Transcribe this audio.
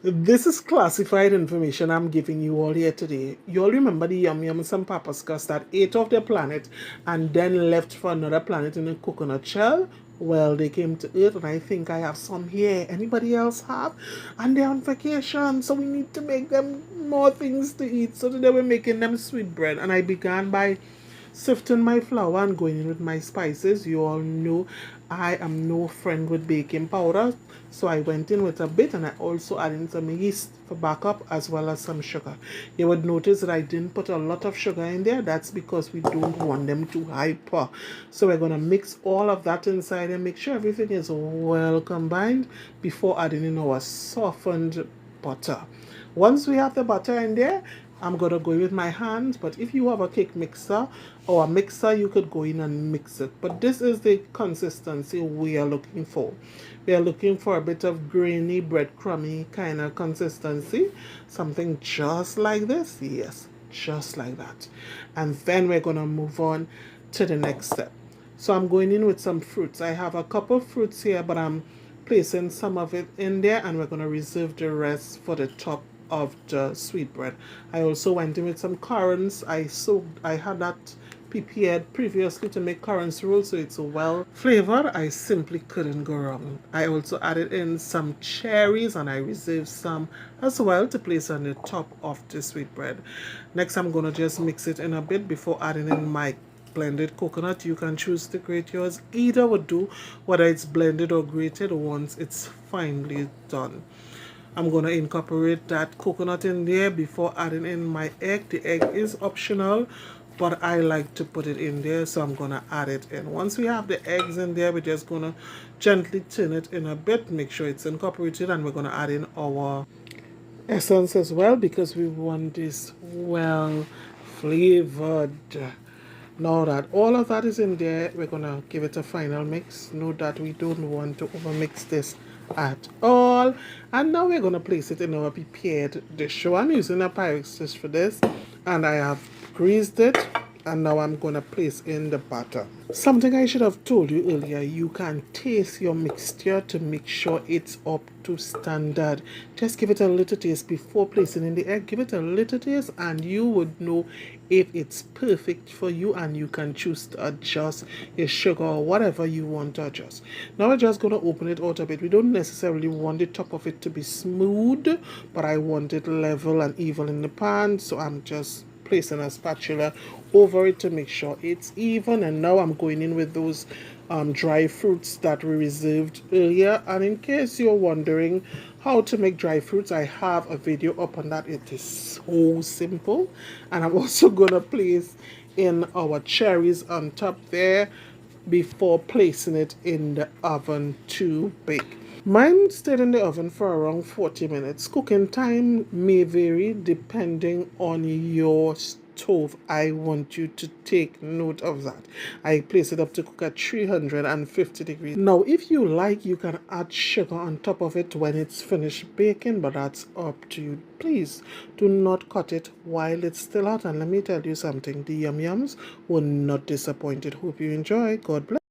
This is classified information I'm giving you all here today. You all remember the Yum Yums and Papaskas that ate off their planet and then left for another planet in a coconut shell? Well, they came to Earth, and I think I have some here. Anybody else have? And they're on vacation, so we need to make them more things to eat. So today we're making them sweet bread. And I began by sifting my flour and going in with my spices. You all know I am no friend with baking powder, so I went in with a bit, and I also added some yeast for backup as well as some sugar. You would notice that I didn't put a lot of sugar in there. That's because we don't want them to hyper. So we're going to mix all of that inside and make sure everything is well combined before adding in our softened butter. Once we have the butter in there, I'm going to go in with my hands, but if you have a cake mixer or a mixer, you could go in and mix it. But this is the consistency we are looking for. We are looking for a bit of grainy, breadcrumby kind of consistency. Something just like this. Yes, just like that. And then we're going to move on to the next step. So I'm going in with some fruits. I have a couple of fruits here, but I'm placing some of it in there, and we're going to reserve the rest for the top of the sweetbread. I also went in with some currants. I had that prepared previously to make currants roll, so it's well flavored. I simply couldn't go wrong. I also added in some cherries, and I reserved some as well to place on the top of the sweetbread. Next, I'm gonna just mix it in a bit before adding in my blended coconut. You can choose to grate yours. Either would do, whether it's blended or grated once it's finely done. I'm going to incorporate that coconut in there before adding in my egg. The egg is optional, but I like to put it in there, so I'm going to add it in. Once we have the eggs in there, we're just going to gently turn it in a bit, make sure it's incorporated, and we're going to add in our essence as well because we want this well flavored. Now that all of that is in there, we're going to give it a final mix. Note that we don't want to overmix this at all. And now we're going to place it in our prepared dish. So I'm using a Pyrex dish for this, and I have greased it, and now I'm going to place in the butter. Something I should have told you earlier, you can taste your mixture to make sure it's up to standard. Just give it a little taste before placing in the egg. Give it a little taste and you would know if it's perfect for you, and you can choose to adjust your sugar or whatever you want to adjust. Now we're just going to open it out a bit. We don't necessarily want the top of it to be smooth, but I want it level and even in the pan, so I'm just placing a spatula over it to make sure it's even. And now I'm going in with those dry fruits that we reserved earlier. And in case you're wondering how to make dry fruits, I have a video up on that. It is so simple. And I'm also gonna place in our cherries on top there before placing it in the oven to bake. Mine stayed in the oven for around 40 minutes. Cooking time may vary depending on your stove. I want you to take note of that. I place it up to cook at 350 degrees. Now, if you like, you can add sugar on top of it when it's finished baking, but that's up to you. Please do not cut it while it's still hot. And let me tell you something, the Yum Yums were not disappointed. Hope you enjoy. God bless.